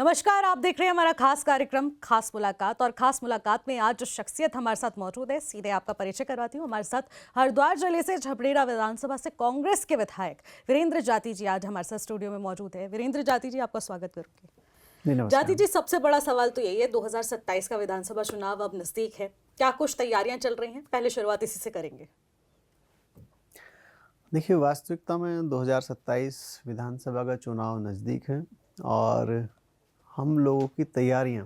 नमस्कार, आप देख रहे हैं हमारा खास कार्यक्रम खास मुलाकात। और खास मुलाकात में आज जो शख्सियत हमारे साथ मौजूद है, सीधे आपका परिचय करवाती हूँ। हमारे साथ हरिद्वार जिले से झबरेड़ा विधानसभा से कांग्रेस के विधायक वीरेंद्र जाती जी आज हमारे साथ स्टूडियो में मौजूद है। वीरेंद्र जाती जी, आपका स्वागत करूंगी। जाती जी, सबसे बड़ा सवाल तो यही है, 2027 का विधानसभा चुनाव अब नजदीक है, क्या कुछ तैयारियां चल रही हैं? पहले शुरुआत इसी से करेंगे। देखिए, वास्तविकता में 2027 विधानसभा का चुनाव नज़दीक है और हम लोगों की तैयारियां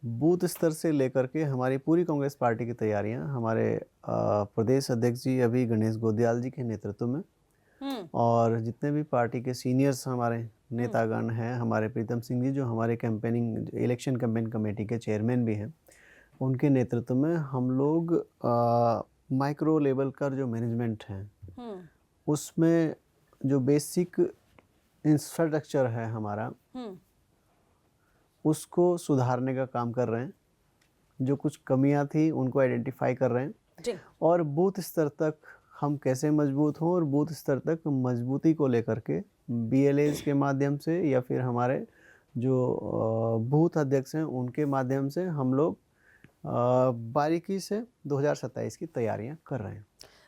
बूथ स्तर से लेकर के हमारी पूरी कांग्रेस पार्टी की तैयारियां हमारे प्रदेश अध्यक्ष जी अभी गणेश गोंदियाल जी के नेतृत्व में और जितने भी पार्टी के सीनियर्स हमारे नेतागण हैं, हमारे प्रीतम सिंह जी जो हमारे इलेक्शन कैंपेन कमेटी के चेयरमैन भी हैं, उनके नेतृत्व में हम लोग माइक्रो लेवल का जो मैनेजमेंट है उसमें जो बेसिक इंफ्रास्ट्रक्चर है हमारा उसको सुधारने का काम कर रहे हैं। जो कुछ कमियां थी उनको आइडेंटिफाई कर रहे हैं और बूथ स्तर तक हम कैसे मजबूत हों और बूथ स्तर तक मजबूती को लेकर के BLAs के माध्यम से या फिर हमारे जो बूथ अध्यक्ष हैं उनके माध्यम से हम लोग बारीकी से 2027 की तैयारियां कर रहे हैं।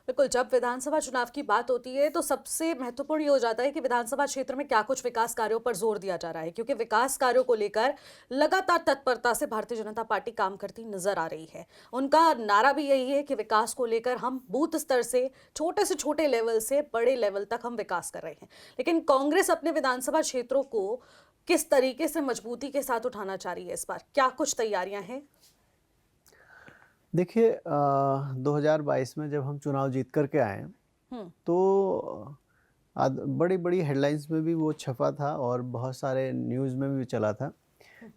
बिल्कुल, जब विधानसभा चुनाव की बात होती है तो सबसे महत्वपूर्ण ये हो जाता है कि विधानसभा क्षेत्र में क्या कुछ विकास कार्यों पर जोर दिया जा रहा है, क्योंकि विकास कार्यों को लेकर लगातार तत्परता से भारतीय जनता पार्टी काम करती नजर आ रही है। उनका नारा भी यही है कि विकास को लेकर हम बूथ स्तर से छोटे लेवल से बड़े लेवल तक हम विकास कर रहे हैं। लेकिन कांग्रेस अपने विधानसभा क्षेत्रों को किस तरीके से मजबूती के साथ उठाना चाह रही है, इस बार क्या कुछ तैयारियां हैं? देखिए, 2022 में जब हम चुनाव जीत करके आए तो बड़ी बड़ी हेडलाइंस में भी वो छपा था और बहुत सारे न्यूज़ में भी चला था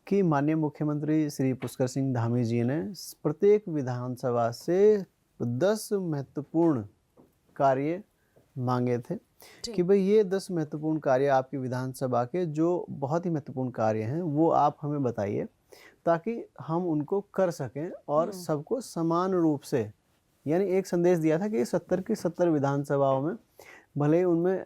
कि माननीय मुख्यमंत्री श्री पुष्कर सिंह धामी जी ने प्रत्येक विधानसभा से 10 महत्वपूर्ण कार्य मांगे थे कि भाई ये 10 महत्वपूर्ण कार्य आपकी विधानसभा के जो बहुत ही महत्वपूर्ण कार्य हैं वो आप हमें बताइए ताकि हम उनको कर सकें और सबको समान रूप से, यानी एक संदेश दिया था कि 70 की 70 विधानसभाओं में भले ही उनमें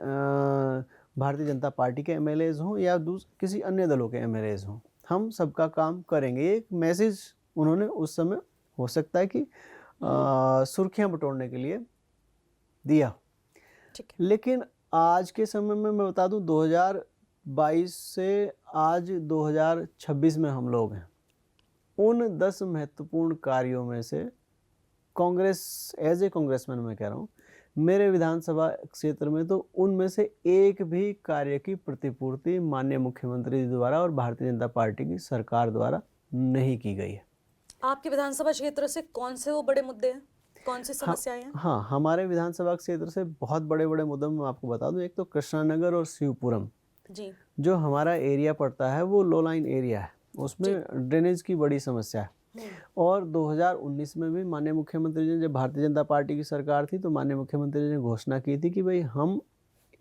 भारतीय जनता पार्टी के MLAs हों या किसी अन्य दलों के MLAs हों, हम सबका काम करेंगे। एक मैसेज उन्होंने उस समय हो सकता है कि सुर्खियां बटोरने के लिए दिया। लेकिन आज के समय में मैं बता दूं, 2022 से आज 2026 में हम लोग हैं। उन 10 महत्वपूर्ण कार्यों में से कांग्रेस, एज ए कांग्रेसमैन मैं कह रहा हूँ, मेरे विधानसभा क्षेत्र में तो उनमें से एक भी कार्य की प्रतिपूर्ति माननीय मुख्यमंत्री जी द्वारा और भारतीय जनता पार्टी की सरकार द्वारा नहीं की गई है। आपके विधानसभा क्षेत्र से कौन से वो बड़े मुद्दे हैं, कौन सी समस्याएं हैं? हाँ, हमारे विधानसभा क्षेत्र से बहुत बड़े बड़े मुद्दे मैं आपको बता दूं। एक तो कृष्णानगर और शिवपुरम जी, जो हमारा एरिया पड़ता है वो लो लाइन एरिया है, उसमें ड्रेनेज की बड़ी समस्या है। और 2019 में भी माननीय मुख्यमंत्री जी, जब भारतीय जनता पार्टी की सरकार थी तो माननीय मुख्यमंत्री जी ने घोषणा की थी कि भाई हम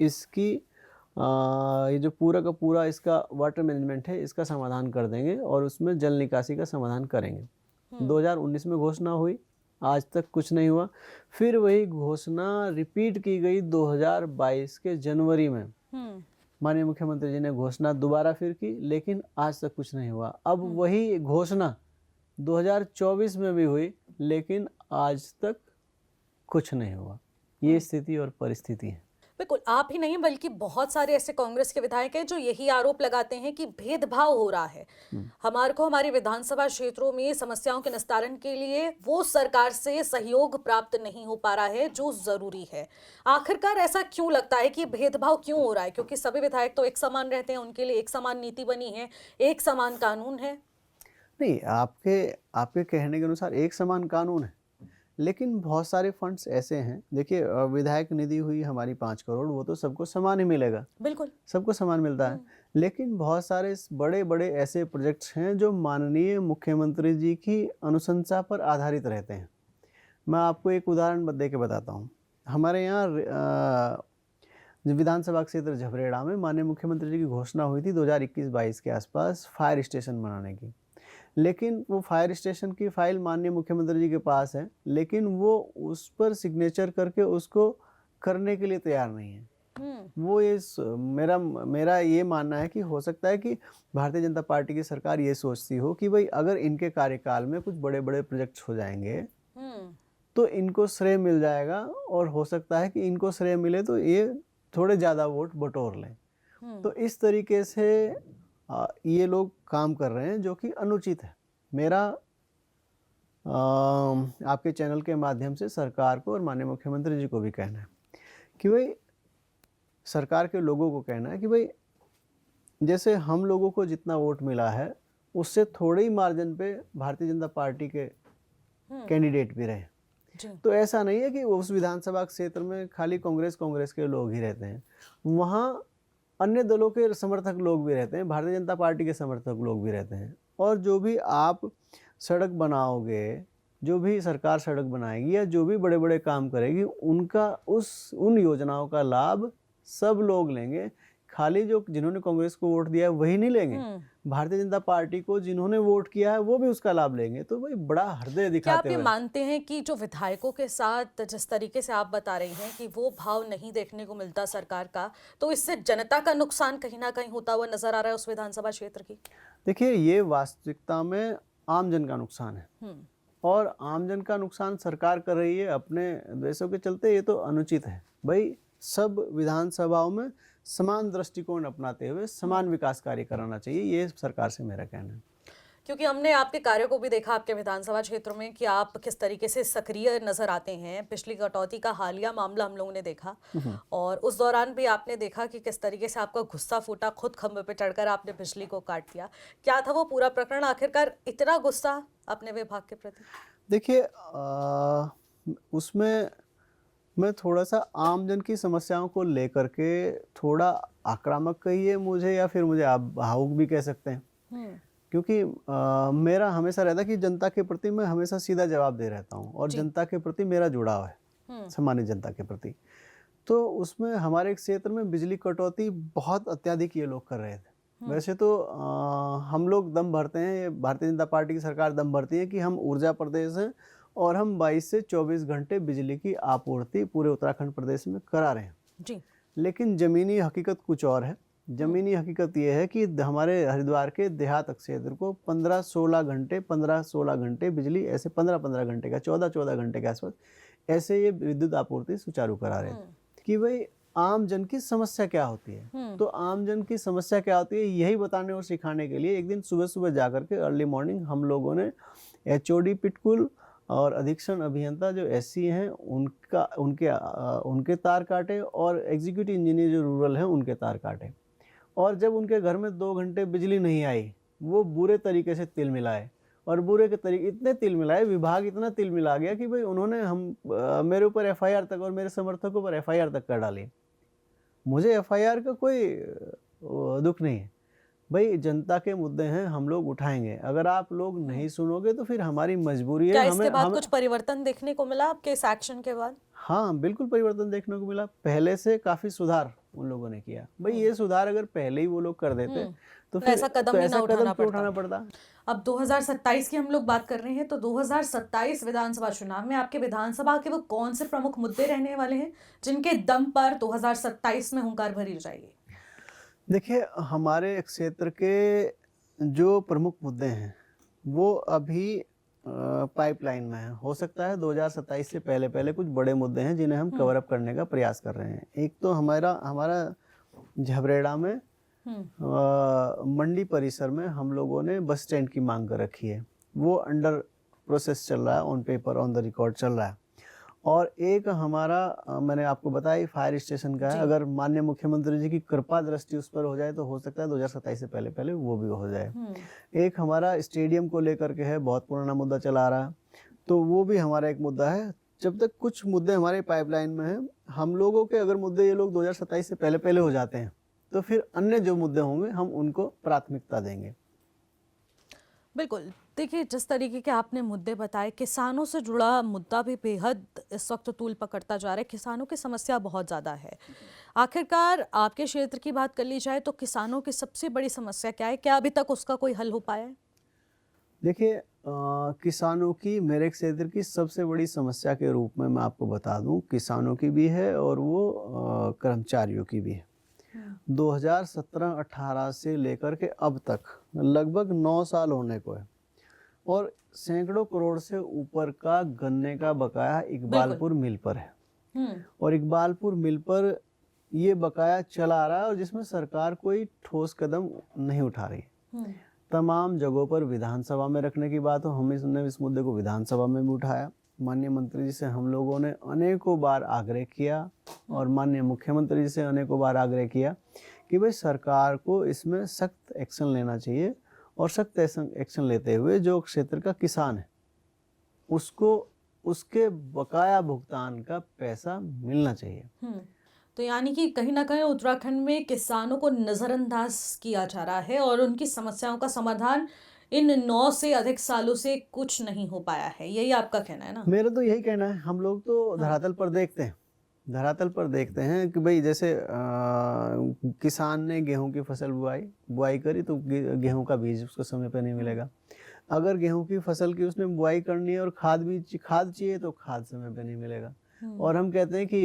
इसकी ये जो पूरा का पूरा इसका वाटर मैनेजमेंट है इसका समाधान कर देंगे और उसमें जल निकासी का समाधान करेंगे। 2019 में घोषणा हुई, आज तक कुछ नहीं हुआ। फिर वही घोषणा रिपीट की गई 2022 के जनवरी में, माननीय मुख्यमंत्री जी ने घोषणा दोबारा फिर की, लेकिन आज तक कुछ नहीं हुआ। अब वही घोषणा 2024 में भी हुई, लेकिन आज तक कुछ नहीं हुआ। ये स्थिति और परिस्थिति है। बिल्कुल, आप ही नहीं बल्कि बहुत सारे ऐसे कांग्रेस के विधायक हैं जो यही आरोप लगाते हैं कि भेदभाव हो रहा है। हमारे को हमारी विधानसभा क्षेत्रों में समस्याओं के निस्तारण के लिए वो सरकार से सहयोग प्राप्त नहीं हो पा रहा है जो जरूरी है। आखिरकार ऐसा क्यों लगता है कि भेदभाव क्यों हो रहा है? क्योंकि सभी विधायक तो एक समान रहते हैं, उनके लिए एक समान नीति बनी है, एक समान कानून है। नहीं, आपके कहने के अनुसार एक समान कानून है, लेकिन बहुत सारे फंड्स ऐसे हैं। देखिए, विधायक निधि हुई हमारी 5 करोड़, वो तो सबको समान ही मिलेगा, बिल्कुल सबको समान मिलता है। लेकिन बहुत सारे बड़े बड़े ऐसे प्रोजेक्ट्स हैं जो माननीय मुख्यमंत्री जी की अनुशंसा पर आधारित रहते हैं। मैं आपको एक उदाहरण दे के बताता हूँ। हमारे यहाँ विधानसभा क्षेत्र झबरेड़ा में माननीय मुख्यमंत्री जी की घोषणा हुई थी 2021-22 के आसपास फायर स्टेशन बनाने की, लेकिन वो फायर स्टेशन की फाइल माननीय मुख्यमंत्री जी के पास है, लेकिन वो उस पर सिग्नेचर करके उसको करने के लिए तैयार नहीं है। वो मेरा मेरा ये मानना है कि हो सकता है कि भारतीय जनता पार्टी की सरकार ये सोचती हो कि भाई अगर इनके कार्यकाल में कुछ बड़े बड़े प्रोजेक्ट्स हो जाएंगे तो इनको श्रेय मिल जाएगा, और हो सकता है कि इनको श्रेय मिले तो ये थोड़े ज़्यादा वोट बटोर लें। तो इस तरीके से ये लोग काम कर रहे हैं, जो कि अनुचित है। मेरा आपके चैनल के माध्यम से सरकार को और माननीय मुख्यमंत्री जी को भी कहना है कि भाई, सरकार के लोगों को कहना है कि भाई जैसे हम लोगों को जितना वोट मिला है उससे थोड़े ही मार्जिन पे भारतीय जनता पार्टी के कैंडिडेट भी रहे। तो ऐसा नहीं है कि उस विधानसभा क्षेत्र में खाली कांग्रेस के लोग ही रहते हैं, वहाँ अन्य दलों के समर्थक लोग भी रहते हैं, भारतीय जनता पार्टी के समर्थक लोग भी रहते हैं। और जो भी आप सड़क बनाओगे, जो भी सरकार सड़क बनाएगी या जो भी बड़े बड़े काम करेगी, उनका उन योजनाओं का लाभ सब लोग लेंगे। खाली जो जिन्होंने कांग्रेस को वोट दिया है वही नहीं लेंगे, भारतीय जनता पार्टी को जिन्होंने वोट किया है वो भी उसका लाभ लेंगे। तो भाई बड़ा हृदय दिखाते क्या आप ये हुए मानते हैं कि जो विधायकों के साथ जिस तरीके से आप बता रही हैं कि वो भाव नहीं देखने को मिलता सरकार का, तो इससे जनता का नुकसान कहीं ना कहीं होता हुआ नजर आ रहा है उस विधानसभा क्षेत्र की? देखिए, ये वास्तविकता में आमजन का नुकसान है, और आमजन का नुकसान सरकार कर रही है अपने द्वेषों के चलते। ये तो अनुचित है। भाई सब विधानसभाओं में समान दृष्टिकोण अपनाते हुए समान विकास कार्य कराना चाहिए, ये सरकार से मेरा कहना है। क्योंकि हमने आपके कार्यों को भी देखा आपके विधानसभा क्षेत्र में कि आप किस तरीके से सक्रिय नजर आते हैं। पिछली कटौती का हालिया मामला हम लोगों ने देखा, और उस दौरान भी आपने देखा कि किस तरीके से आपका गुस्सा फूटा, खुद खंभे पे चढ़कर आपने बिजली को काट दिया। क्या था वो पूरा प्रकरण? आखिरकार इतना गुस्सा अपने विभाग के प्रति? देखिए, उसमें मैं थोड़ा सा आमजन की समस्याओं को लेकर के थोड़ा आक्रामक कहिए मुझे, या फिर मुझे आप भावुक भी कह सकते हैं, क्योंकि मेरा हमेशा रहता है कि जनता के प्रति मैं हमेशा सीधा जवाब दे रहता हूँ, और जनता के प्रति मेरा जुड़ाव है, सामान्य जनता के प्रति। तो उसमें हमारे क्षेत्र में बिजली कटौती बहुत अत्यधिक ये लोग कर रहे थे। वैसे तो हम लोग दम भरते हैं, भारतीय जनता पार्टी की सरकार दम भरती है कि हम ऊर्जा प्रदेश हैं और हम 22 से 24 घंटे बिजली की आपूर्ति पूरे उत्तराखंड प्रदेश में करा रहे हैं जी। लेकिन ज़मीनी हकीकत कुछ और है। ज़मीनी हकीकत ये है कि हमारे हरिद्वार के देहात क्षेत्र को 15-16 घंटे बिजली, ऐसे 15-15 घंटे का, 14-14 घंटे के आसपास ऐसे ये विद्युत आपूर्ति सुचारू करा रहे थे। कि भाई आम जन की समस्या क्या होती है। तो आम जन की समस्या क्या होती है यही बताने और सिखाने के लिए एक दिन सुबह सुबह जाकर के अर्ली मॉर्निंग हम लोगों ने HOD पिटकुल और अधीक्षण अभियंता जो SC हैं उनके तार काटे, और एग्जीक्यूटिव इंजीनियर जो रूरल हैं उनके तार काटे। और जब उनके घर में 2 घंटे बिजली नहीं आई, वो बुरे तरीके से तिल मिलाए, और बुरे के तरीके इतने तिल मिलाए, विभाग इतना तिल मिला गया कि भाई उन्होंने मेरे ऊपर FIR तक और मेरे समर्थकों पर FIR तक कर डाली। मुझे FIR का कोई दुख नहीं है। भाई जनता के मुद्दे हैं, हम लोग उठाएंगे। अगर आप लोग नहीं सुनोगे तो फिर हमारी मजबूरी है। क्या इसके बाद कुछ परिवर्तन देखने को मिला आपके इस एक्शन के बाद? हाँ, बिल्कुल परिवर्तन देखने को मिला। पहले से काफी सुधार उन लोगों ने किया। भाई ये सुधार अगर पहले ही वो लोग कर देते तो फिर ऐसा कदम ही ना उठाना पड़ता। अब 2027 की हम लोग बात कर रहे हैं, तो 2027 विधानसभा चुनाव में आपके विधानसभा के वो कौन से प्रमुख मुद्दे रहने वाले हैं जिनके दम पर 2027 में हुंकार भरी जाएगी? देखिए, हमारे क्षेत्र के जो प्रमुख मुद्दे हैं वो अभी पाइपलाइन में है। हो सकता है 2027 से पहले कुछ बड़े मुद्दे हैं जिन्हें हम कवर अप करने का प्रयास कर रहे हैं। एक तो हमारा झबरेड़ा में मंडी परिसर में हम लोगों ने बस स्टैंड की मांग कर रखी है। वो अंडर प्रोसेस चल रहा है, on paper on the record चल रहा है। और एक हमारा मैंने आपको बताया फायर स्टेशन का है। अगर माननीय मुख्यमंत्री जी की कृपा दृष्टि उस पर हो जाए तो हो सकता है 2027 से पहले वो भी हो जाए। एक हमारा स्टेडियम को लेकर के है, बहुत पुराना मुद्दा चला आ रहा है, तो वो भी हमारा एक मुद्दा है। जब तक कुछ मुद्दे हमारे पाइपलाइन में हैं, हम लोगों के अगर मुद्दे ये लोग 2027 से पहले हो जाते हैं तो फिर अन्य जो मुद्दे होंगे हम उनको प्राथमिकता देंगे। बिल्कुल। देखिए, जिस तरीके के आपने मुद्दे बताए, किसानों से जुड़ा मुद्दा भी बेहद इस वक्त तूल पकड़ता जा रहा है। किसानों की समस्या बहुत ज़्यादा है। आखिरकार आपके क्षेत्र की बात कर ली जाए तो किसानों की सबसे बड़ी समस्या क्या है? क्या अभी तक उसका कोई हल हो पाया है? देखिए, किसानों की मेरे क्षेत्र की सबसे बड़ी समस्या के रूप में मैं आपको बता दूं, किसानों की भी है और वो कर्मचारियों की भी है। 2017-18 से लेकर के अब तक लगभग 9 साल होने को है और सैकड़ों करोड़ से ऊपर का गन्ने का बकाया इकबालपुर मिल पर है और इकबालपुर मिल पर ये बकाया चला आ रहा है और जिसमें सरकार कोई ठोस कदम नहीं उठा रही है। तमाम जगहों पर विधानसभा में रखने की बात हो, हमने इस मुद्दे को विधानसभा में भी उठाया। माननीय मंत्री जी से हम लोगों ने अनेकों बार आग्रह किया और माननीय मुख्यमंत्री जी से अनेकों बार आग्रह किया कि भाई सरकार को इसमें सख्त एक्शन लेना चाहिए और सख्त एक्शन लेते हुए जो क्षेत्र का किसान है उसको उसके बकाया भुगतान का पैसा मिलना चाहिए। तो यानी कि कहीं ना कहीं उत्तराखंड में किसानों को नजरअंदाज किया जा रहा है और उनकी समस्याओं का समाधान इन 9 से अधिक सालों से कुछ नहीं हो पाया है, यही आपका कहना है ना? मेरा तो यही कहना है। हम लोग तो धरातल पर देखते हैं कि भाई जैसे किसान ने गेहूं की फसल बुआई करी तो गेहूं का बीज उसको समय पे नहीं मिलेगा। अगर गेहूं की फसल की उसने बुआई करनी है और खाद चाहिए तो खाद समय पे नहीं मिलेगा। और हम कहते हैं कि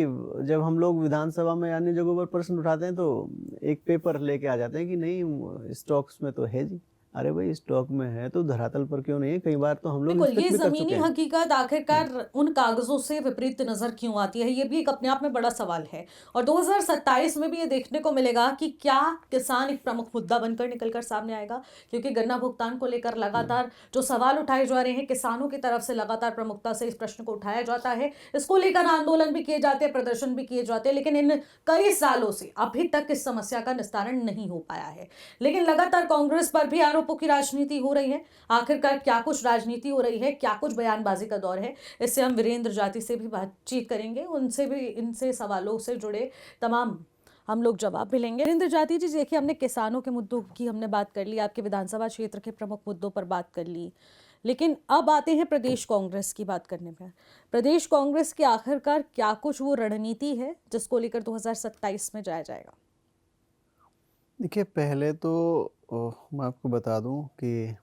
जब हम लोग विधानसभा में अन्य जगहों पर प्रश्न उठाते हैं तो एक पेपर लेके आ जाते हैं कि नहीं स्टॉक्स में तो है जी। अरे भाई स्टॉक में है तो धरातल पर क्यों नहीं है? कई बार तो हम लोग बिल्कुल, ये इंस्पेक्ट भी कर जमीनी चुके हैं। हकीकत आखिरकार उन कागजों से विपरीत नजर क्यों आती है, ये भी एक अपने आप में बड़ा सवाल है। और 2027 में भी ये देखने को मिलेगा कि क्या किसान एक प्रमुख मुद्दा बनकर निकलकर सामने आएगा, क्योंकि गन्ना भुगतान को लेकर लगातार जो सवाल उठाए जा रहे हैं किसानों की तरफ से, लगातार प्रमुखता से इस प्रश्न को उठाया जाता है। इसको लेकर आंदोलन भी किए जाते हैं, प्रदर्शन भी किए जाते हैं, लेकिन इन कई सालों से अभी तक इस समस्या का निस्तारण नहीं हो पाया है। लेकिन लगातार कांग्रेस पर भी आरोपों की राजनीति हो रही है। आखिरकार क्या कुछ राजनीति हो रही है, क्या कुछ बयानबाजी का दौर है, इससे हम वीरेंद्र जाति से भी बातचीत करेंगे, उनसे भी इनसे सवालों से जुड़े तमाम हम लोग जवाब भी लेंगे। वीरेंद्र जाति जी, देखिए हमने किसानों के मुद्दों की हमने बात कर ली, आपके विधानसभा क्षेत्र के प्रमुख मुद्दों पर बात कर ली, लेकिन अब आते हैं प्रदेश कांग्रेस की बात करने पर। प्रदेश कांग्रेस की आखिरकार क्या कुछ वो रणनीति है जिसको लेकर 2027 में जाया जाएगा? देखिए पहले तो मैं आपको बता दूं कि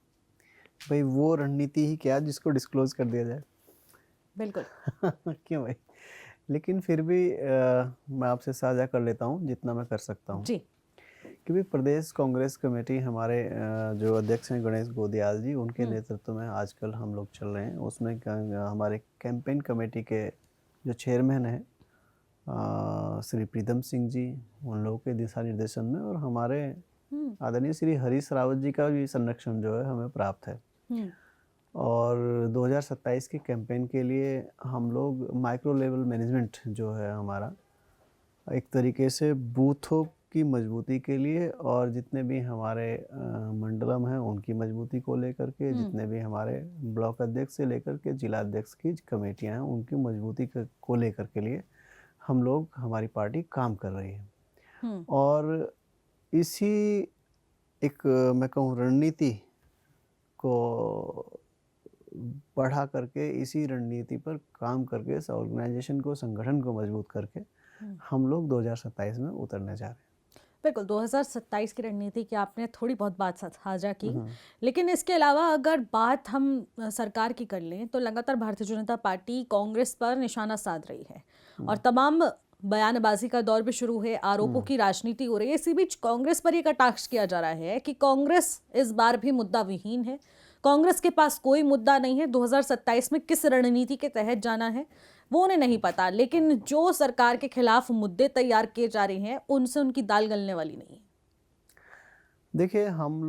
भाई वो रणनीति ही क्या जिसको डिस्क्लोज कर दिया जाए। बिल्कुल। क्यों भाई? लेकिन फिर भी मैं आपसे साझा कर लेता हूँ जितना मैं कर सकता हूँ जी। कि भाई प्रदेश कांग्रेस कमेटी हमारे जो अध्यक्ष हैं गणेश गोदियाल जी, उनके नेतृत्व में आजकल हम लोग चल रहे हैं। उसमें हमारे कैंपेन कमेटी के जो चेयरमैन हैं श्री प्रीतम सिंह जी, उन लोगों के दिशा निर्देशन में और हमारे आदरणीय श्री हरीश रावत जी का भी संरक्षण जो है हमें प्राप्त है। और 2027 के कैंपेन के लिए हम लोग माइक्रो लेवल मैनेजमेंट जो है हमारा एक तरीके से बूथों की मजबूती के लिए और जितने भी हमारे मंडलम हैं उनकी मजबूती को लेकर के, जितने भी हमारे ब्लॉक अध्यक्ष से लेकर के जिला अध्यक्ष की कमेटियां हैं उनकी मजबूती को लेकर के लिए हम लोग, हमारी पार्टी काम कर रही है। और इसी एक मैं कहूँ रणनीति को बढ़ा करके, इसी रणनीति पर काम करके, इस ऑर्गेनाइजेशन को, संगठन को मजबूत करके हम लोग 2027 में उतरने जा रहे हैं। बिल्कुल, 2027 की रणनीति की आपने थोड़ी बहुत बात साझा की, लेकिन इसके अलावा अगर बात हम सरकार की कर लें तो लगातार भारतीय जनता पार्टी कांग्रेस पर निशाना साध रही है और तमाम बयानबाजी का दौर भी शुरू है, आरोपों की राजनीति हो रही है। इसी बीच कांग्रेस पर यह कटाक्ष किया जा रहा है कि कांग्रेस इस बार भी मुद्दा विहीन है, कांग्रेस के पास कोई मुद्दा नहीं है, 2027 में किस रणनीति के तहत जाना है वो उन्हें नहीं पता, लेकिन जो सरकार के खिलाफ मुद्दे तैयार किए जा रहे हैं उनसे उनकी दाल गलने वाली नहीं है। देखिए हम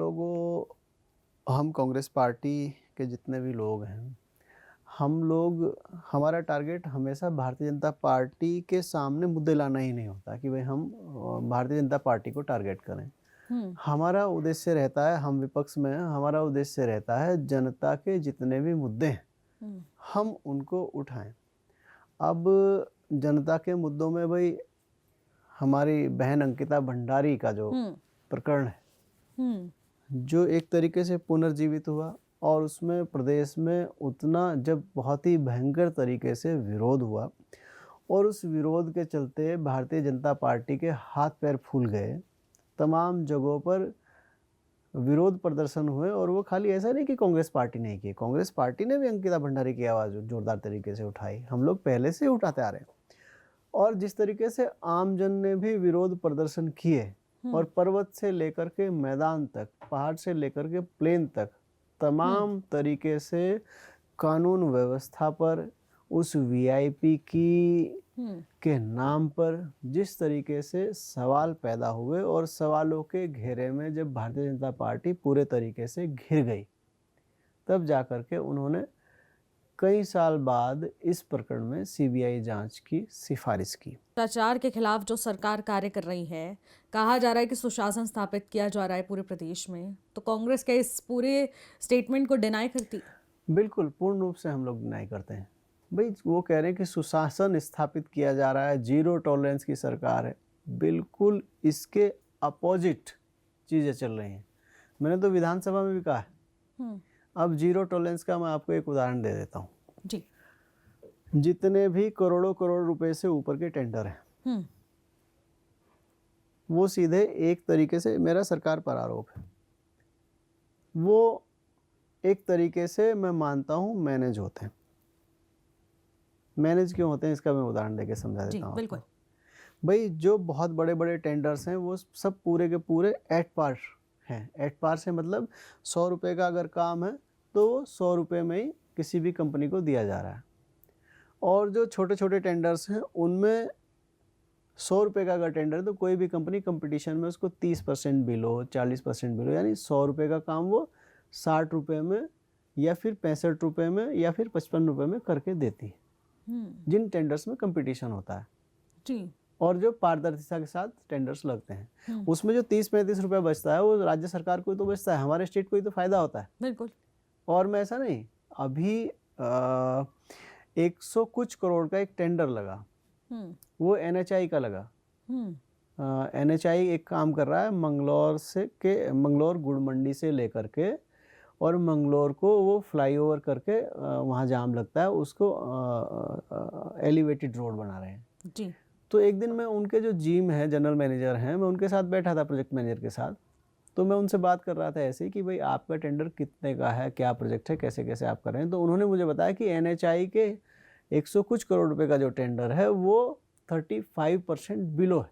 कांग्रेस पार्टी के जितने भी लोग हैं, हम लोग, हमारा टारगेट हमेशा भारतीय जनता पार्टी के सामने मुद्दे लाना ही नहीं होता कि भाई हम भारतीय जनता पार्टी को टारगेट करें। हमारा उद्देश्य रहता है, हम विपक्ष में हैं, हमारा उद्देश्य रहता है जनता के जितने भी मुद्दे हैं हम उनको उठाएं। अब जनता के मुद्दों में भाई हमारी बहन अंकिता भंडारी का जो प्रकरण है जो एक तरीके से पुनर्जीवित हुआ और उसमें प्रदेश में उतना जब बहुत ही भयंकर तरीके से विरोध हुआ और उस विरोध के चलते भारतीय जनता पार्टी के हाथ पैर फूल गए, तमाम जगहों पर विरोध प्रदर्शन हुए, और वो खाली ऐसा नहीं कि कांग्रेस पार्टी ने किए, कांग्रेस पार्टी ने भी अंकिता भंडारी की आवाज़ जोरदार तरीके से उठाई, हम लोग पहले से ही उठाते आ रहे हैं। और जिस तरीके से आम जन ने भी विरोध प्रदर्शन किए, और पर्वत से लेकर के मैदान तक, पहाड़ से लेकर के प्लेन तक, तमाम तरीके से कानून व्यवस्था पर, उस वीआईपी की के नाम पर जिस तरीके से सवाल पैदा हुए, और सवालों के घेरे में जब भारतीय जनता पार्टी पूरे तरीके से घिर गई, तब जाकर के उन्होंने कई साल बाद इस प्रकरण में सीबीआई जांच की सिफारिश की। भ्रष्टाचार के खिलाफ जो सरकार कार्य कर रही है, कहा जा रहा है कि सुशासन स्थापित किया जा रहा है पूरे प्रदेश में, तो कांग्रेस क्या इस पूरे स्टेटमेंट को डिनाई करती? बिल्कुल, पूर्ण रूप से हम लोग डिनाई करते हैं। भाई वो कह रहे हैं कि सुशासन स्थापित किया जा रहा है, जीरो टॉलरेंस की सरकार है, बिल्कुल इसके अपोजिट चीज़ें चल रही हैं। मैंने तो विधानसभा में भी कहा है। अब जीरो टॉलरेंस का मैं आपको एक उदाहरण दे देता हूँ जी। जितने भी करोड़ों करोड़ रुपए से ऊपर के टेंडर हैं, वो सीधे एक तरीके से, मेरा सरकार पर आरोप है, वो एक तरीके से मैं मानता हूँ मैनेज होते हैं। मैनेज क्यों होते हैं इसका मैं उदाहरण देके समझा देता हूँ। बिल्कुल। भाई जो बहुत बड़े बड़े टेंडर्स हैं वो सब पूरे के पूरे एट पार हैं। एट पार से मतलब 100 रुपये का अगर काम है तो वो 100 रुपये में ही किसी भी कंपनी को दिया जा रहा है। और जो छोटे छोटे टेंडर्स हैं उनमें 100 रुपये का अगर टेंडर है तो कोई भी कंपनी कंपटीशन में उसको 30% बिलो, 40% बिलो, यानी 100 रुपये का काम वो 60 रुपये में या फिर 65 रुपये में या फिर 55 रुपये में करके देती है, जिन टेंडर्स में कंपटीशन होता है जी। और जो पारदर्शिता के साथ टेंडर्स लगते हैं। उसमें जो 30-35 रुपये बचता है वो राज्य सरकार को ही तो बचता है, हमारे स्टेट को ही तो फायदा होता है। बिल्कुल। और मैं ऐसा नहीं, अभी 100 कुछ करोड़ का एक टेंडर लगा, वो NHI का लगा। NHI एक काम कर रहा है मंगलौर गुड़ मंडी से लेकर के और मंगलौर को वो फ्लाईओवर करके वहाँ जाम लगता है, उसको एलिवेटेड रोड बना रहे हैं जी। तो एक दिन मैं उनके जो जीम है, जनरल मैनेजर हैं, मैं उनके साथ बैठा था, प्रोजेक्ट मैनेजर के साथ। तो मैं उनसे बात कर रहा था ऐसे कि भाई आपका टेंडर कितने का है, क्या प्रोजेक्ट है, कैसे कैसे आप कर रहे हैं। तो उन्होंने मुझे बताया कि NHI के 100 कुछ करोड़ रुपए का जो टेंडर है वो 35% बिलो है।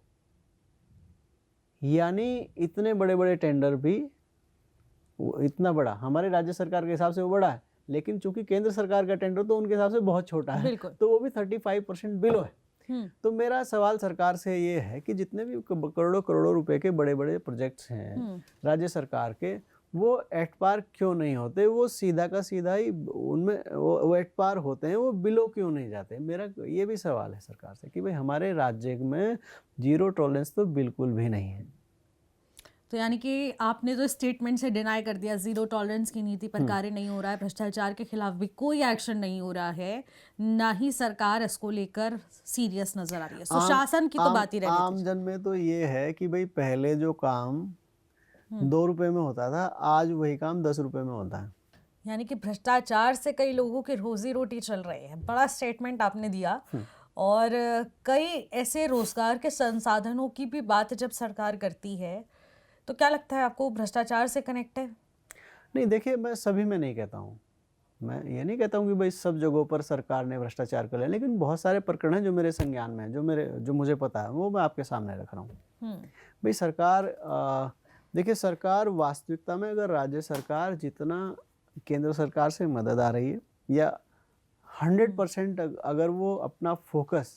यानी इतने बड़े बड़े टेंडर भी, इतना बड़ा हमारे राज्य सरकार के हिसाब से वो बड़ा है, लेकिन चूंकि केंद्र सरकार का टेंडर तो उनके हिसाब से बहुत छोटा है, तो वो भी 35% बिलो है। तो मेरा सवाल सरकार से ये है कि जितने भी करोड़ों करोड़ों रुपए के बड़े बड़े प्रोजेक्ट्स हैं राज्य सरकार के, वो एट पार क्यों नहीं होते? वो सीधा का सीधा ही उनमें वो एट पार होते हैं, वो बिलो क्यों नहीं जाते? मेरा ये भी सवाल है सरकार से कि भाई हमारे राज्य में जीरो टॉलरेंस तो बिल्कुल भी नहीं है। तो यानी कि आपने तो स्टेटमेंट से डिनाई कर दिया, जीरो टॉलरेंस की नीति पर कार्य नहीं हो रहा है, भ्रष्टाचार के खिलाफ भी कोई एक्शन नहीं हो रहा है, ना ही सरकार इसको लेकर सीरियस नजर आ रही है। सुशासन की तो बात ही रह गई। आम जन में तो ये है कि भाई पहले जो काम 2 रुपए में होता था, आज वही काम 10 रुपए में होता है। यानी कि भ्रष्टाचार से कई लोगों की रोजी रोटी चल रही है। बड़ा स्टेटमेंट आपने दिया। और कई ऐसे रोजगार के संसाधनों की भी बात जब सरकार करती है, तो क्या लगता है आपको भ्रष्टाचार से कनेक्ट है? नहीं, देखिए मैं सभी में नहीं कहता हूँ, मैं ये नहीं कहता हूँ कि भाई सब जगहों पर सरकार ने भ्रष्टाचार कर लिया, लेकिन बहुत सारे प्रकरण हैं जो मेरे संज्ञान में हैं, जो मुझे पता है, वो मैं आपके सामने रख रहा हूँ। भाई सरकार, देखिए सरकार वास्तविकता में, अगर राज्य सरकार जितना केंद्र सरकार से मदद आ रही है या 100% अगर वो अपना फोकस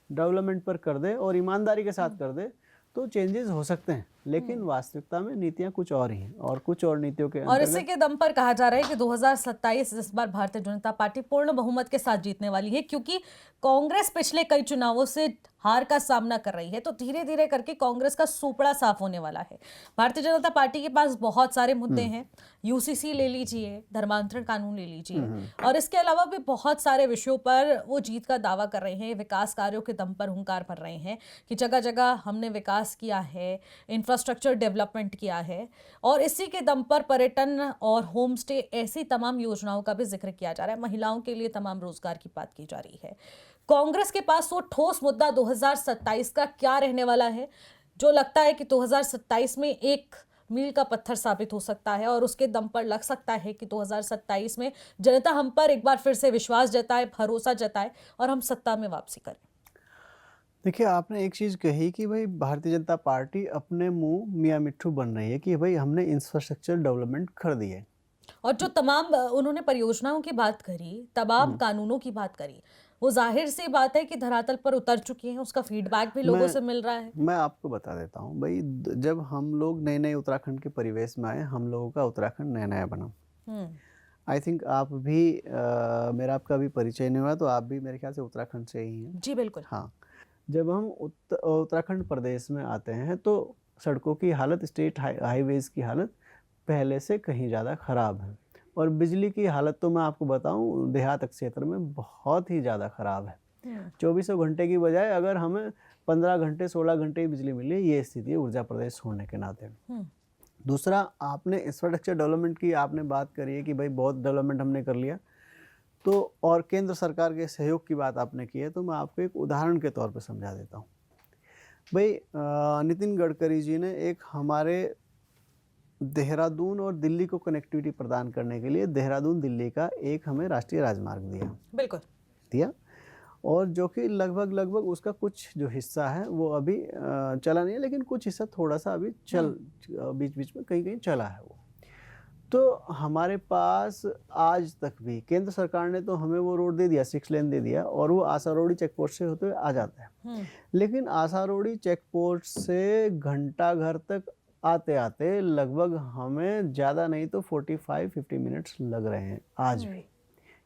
डेवलपमेंट पर कर दे और ईमानदारी के साथ कर दे तो चेंजेस हो सकते हैं, लेकिन वास्तविकता में नीतियां कुछ और ही हैं और कुछ और नीतियों के और इसी के दम पर कहा जा रहा है कि 2027 इस बार भारतीय जनता पार्टी पूर्ण बहुमत के साथ जीतने वाली है, क्योंकि कांग्रेस पिछले कई चुनावों से हार का सामना कर रही है। तो धीरे धीरे करके कांग्रेस का सुपड़ा साफ होने वाला है। भारतीय जनता पार्टी के पास बहुत सारे मुद्दे हैं, यूसीसी ले लीजिए, धर्मांतरण कानून ले लीजिए, और इसके अलावा भी बहुत सारे विषयों पर वो जीत का दावा कर रहे हैं। विकास कार्यों के दम पर हुंकार भर रहे हैं कि जगह जगह हमने विकास किया है, इंफ्रास्ट्रक्चर डेवलपमेंट किया है, और इसी के दम पर पर्यटन और होम स्टे, ऐसी तमाम योजनाओं का भी जिक्र किया जा रहा है। महिलाओं के लिए तमाम रोजगार की बात की जा रही है। कांग्रेस के पास वो ठोस मुद्दा 2027 का क्या रहने वाला है, जो लगता है कि 2027 में एक मील का पत्थर साबित हो सकता है और उसके दम पर लग सकता है कि 2027 में जनता हम पर एक बार फिर से विश्वास जताए, भरोसा जताए और हम सत्ता में वापसी करें? देखिए, आपने एक चीज़ कही कि भाई भारतीय जनता पार्टी अपने मुंह मियाँ मिट्ठू बन रही है कि भाई हमने इंफ्रास्ट्रक्चर डेवलपमेंट कर दी है। और जो तमाम उन्होंने परियोजनाओं की बात करी, तमाम कानूनों की बात करी, वो जाहिर सी बात है कि धरातल पर उतर चुकी हैं, उसका फीडबैक भी लोगों से मिल रहा है। मैं आपको बता देता हूँ भाई, जब हम लोग नए नए उत्तराखंड के परिवेश में आए, हम लोगों का उत्तराखंड नया नया बना। आई थिंक आप भी मेरा आपका भी परिचय नहीं हुआ, तो आप भी मेरे ख्याल से उत्तराखंड से ही हैं। जी बिल्कुल। हाँ, जब हम उत्तराखंड प्रदेश में आते हैं तो सड़कों की हालत, स्टेट हाईवेज़ की हालत पहले से कहीं ज़्यादा ख़राब है, और बिजली की हालत तो मैं आपको बताऊं देहात क्षेत्र में बहुत ही ज़्यादा ख़राब है। 24 घंटे की बजाय अगर हमें 15 घंटे 16 घंटे की बिजली मिले, ये स्थिति है ऊर्जा प्रदेश होने के नाते। दूसरा, आपने इंफ्रास्ट्रक्चर डेवलपमेंट की आपने बात करी है कि भाई बहुत डेवलपमेंट हमने कर लिया, तो और केंद्र सरकार के सहयोग की बात आपने की है, तो मैं आपको एक उदाहरण के तौर पे समझा देता हूँ। भाई नितिन गडकरी जी ने एक हमारे देहरादून और दिल्ली को कनेक्टिविटी प्रदान करने के लिए देहरादून दिल्ली का एक हमें राष्ट्रीय राजमार्ग दिया, और जो कि लगभग उसका कुछ जो हिस्सा है वो अभी चला नहीं है, लेकिन कुछ हिस्सा थोड़ा सा अभी बीच बीच में कहीं चला है वो। तो हमारे पास आज तक भी केंद्र सरकार ने तो हमें वो रोड दे दिया, 6 लेन दे दिया, और वो आसारोड़ी चेक पोस्ट से होते हुए आ जाता है। लेकिन आसारोड़ी चेक पोस्ट से घंटाघर तक आते आते लगभग हमें ज़्यादा नहीं तो 45-50 मिनट्स लग रहे हैं आज भी।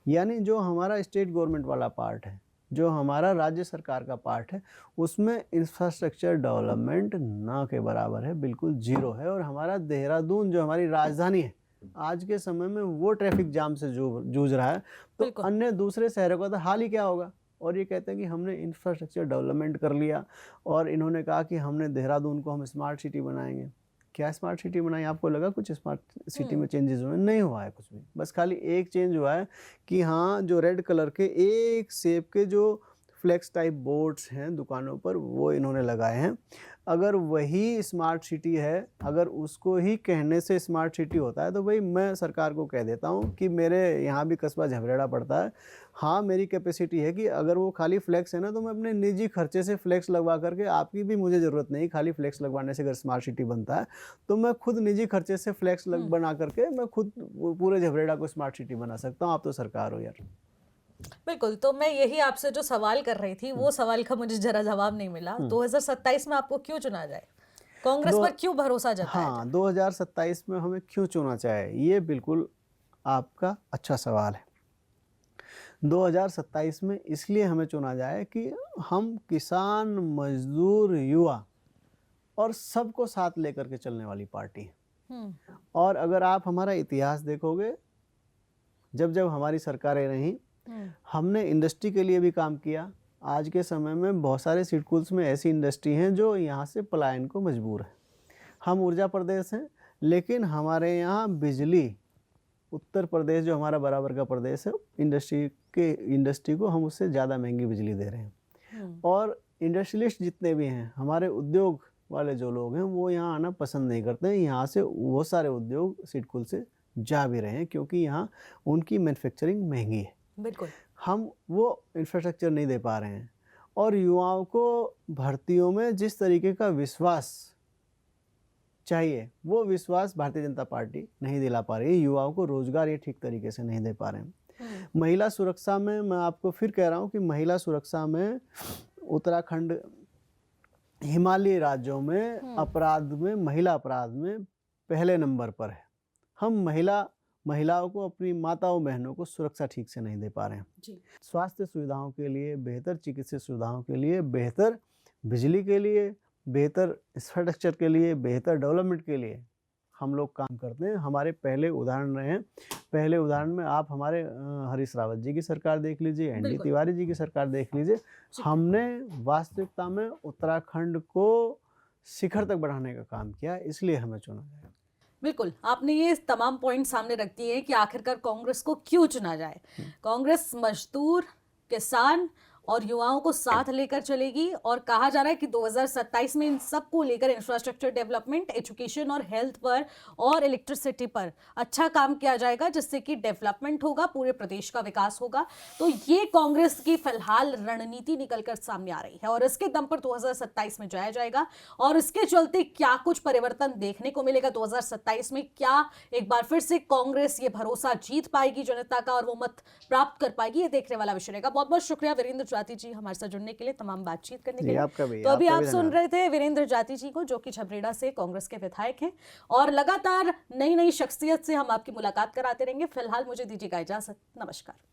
यानी जो हमारा स्टेट गवर्नमेंट वाला पार्ट है, जो हमारा राज्य सरकार का पार्ट है, उसमें इंफ्रास्ट्रक्चर डेवलपमेंट ना के बराबर है, बिल्कुल जीरो है। और हमारा देहरादून जो हमारी राजधानी है, आज के समय में वो ट्रैफिक जाम से जूझ रहा है, तो अन्य दूसरे शहरों का तो हाल ही क्या होगा। और ये कहते हैं कि हमने इंफ्रास्ट्रक्चर डेवलपमेंट कर लिया, और इन्होंने कहा कि हमने देहरादून को हम स्मार्ट सिटी बनाएंगे। क्या स्मार्ट सिटी बनाई? आपको लगा कुछ स्मार्ट सिटी में चेंजेस हुए? नहीं हुआ है कुछ भी। बस खाली एक चेंज हुआ है कि हाँ, जो रेड कलर के एक सेब के जो फ्लेक्स टाइप बोर्ड्स हैं दुकानों पर, वो इन्होंने लगाए हैं। अगर वही स्मार्ट सिटी है, अगर उसको ही कहने से स्मार्ट सिटी होता है, तो भाई मैं सरकार को कह देता हूँ कि मेरे यहाँ भी कस्बा झबरेड़ा पड़ता है। हाँ, मेरी कैपेसिटी है कि अगर वो खाली फ्लैक्स है ना, तो मैं अपने निजी खर्चे से फ्लैक्स लगवा करके, आपकी भी मुझे ज़रूरत नहीं, खाली फ्लैक्स लगवाने से अगर स्मार्ट सिटी बनता है, तो मैं खुद निजी खर्चे से फ्लैक्स बना करके मैं खुद पूरे झबरेड़ा को स्मार्ट सिटी बना सकता हूँ। आप तो सरकार हो यार। बिल्कुल, तो मैं यही आपसे जो सवाल कर रही थी, वो सवाल का मुझे जरा जवाब नहीं मिला। 2027 में आपको क्यों चुना जाए? कांग्रेस पर क्यों भरोसा जताया जाए? 2027 में हमें क्यों चुना जाए, ये बिल्कुल आपका अच्छा सवाल है। 2027 में इसलिए हमें चुना जाए कि हम किसान, मजदूर, युवा और सबको साथ लेकर के चलने वाली पार्टी है। और अगर आप हमारा इतिहास देखोगे, जब जब हमारी सरकारें रहीं, हमने इंडस्ट्री के लिए भी काम किया। आज के समय में बहुत सारे सिडकुल्स में ऐसी इंडस्ट्री हैं जो यहाँ से पलायन को मजबूर है। हम ऊर्जा प्रदेश हैं, लेकिन हमारे यहाँ बिजली, उत्तर प्रदेश जो हमारा बराबर का प्रदेश है, इंडस्ट्री को हम उससे ज़्यादा महंगी बिजली दे रहे हैं। और इंडस्ट्रियलिस्ट जितने भी हैं, हमारे उद्योग वाले जो लोग हैं, वो यहाँ आना पसंद नहीं करते हैं। यहाँ से बहुत सारे उद्योग सिडकुल से जा भी रहे हैं, क्योंकि यहाँ उनकी मैन्युफैक्चरिंग महंगी है। बिल्कुल, हम वो इंफ्रास्ट्रक्चर नहीं दे पा रहे हैं। और युवाओं को भर्तियों में जिस तरीके का विश्वास चाहिए, वो विश्वास भारतीय जनता पार्टी नहीं दिला पा रही है। युवाओं को रोजगार ये ठीक तरीके से नहीं दे पा रहे हैं। महिला सुरक्षा में मैं आपको फिर कह रहा हूँ कि महिला सुरक्षा में उत्तराखंड हिमालयी राज्यों में अपराध में, महिला अपराध में पहले नंबर पर है। हम महिलाओं को, अपनी माताओं बहनों को सुरक्षा ठीक से नहीं दे पा रहे हैं। स्वास्थ्य सुविधाओं के लिए, बेहतर चिकित्सा सुविधाओं के लिए, बेहतर बिजली के लिए, बेहतर इंफ्रास्ट्रक्चर के लिए, बेहतर डेवलपमेंट के लिए हम लोग काम करते हैं। हमारे पहले उदाहरण रहे हैं। पहले उदाहरण में आप हमारे हरीश रावत जी की सरकार देख लीजिए, एनडी तिवारी जी की सरकार देख लीजिए। हमने वास्तविकता में उत्तराखंड को शिखर तक बढ़ाने का काम किया, इसलिए हमें चुना गया। बिल्कुल, आपने ये तमाम पॉइंट सामने रख दिए कि आखिरकार कांग्रेस को क्यों चुना जाए। कांग्रेस मजदूर, किसान और युवाओं को साथ लेकर चलेगी। और कहा जा रहा है कि 2027 में इन सबको लेकर इंफ्रास्ट्रक्चर डेवलपमेंट, एजुकेशन और हेल्थ पर और इलेक्ट्रिसिटी पर अच्छा काम किया जाएगा, जिससे कि डेवलपमेंट होगा, पूरे प्रदेश का विकास होगा। तो ये कांग्रेस की फिलहाल रणनीति निकलकर सामने आ रही है और इसके दम पर 2027 में जाया जाएगा। और इसके चलते क्या कुछ परिवर्तन देखने को मिलेगा 2027 में, क्या एक बार फिर से कांग्रेस ये भरोसा जीत पाएगी जनता का और वो मत प्राप्त कर पाएगी, ये देखने वाला विषय रहेगा। बहुत बहुत शुक्रिया वीरेंद्र जाती जी हमारे साथ जुड़ने के लिए, तमाम बातचीत करने के लिए। आपका भी, तो अभी आपका आप भी सुन धन्यवाद। रहे थे वीरेंद्र जाती जी को, जो कि झबरेड़ा से कांग्रेस के विधायक हैं और लगातार नई नई शख्सियत से हम आपकी मुलाकात कराते रहेंगे। फिलहाल मुझे दीजिएगा इजाजत, नमस्कार।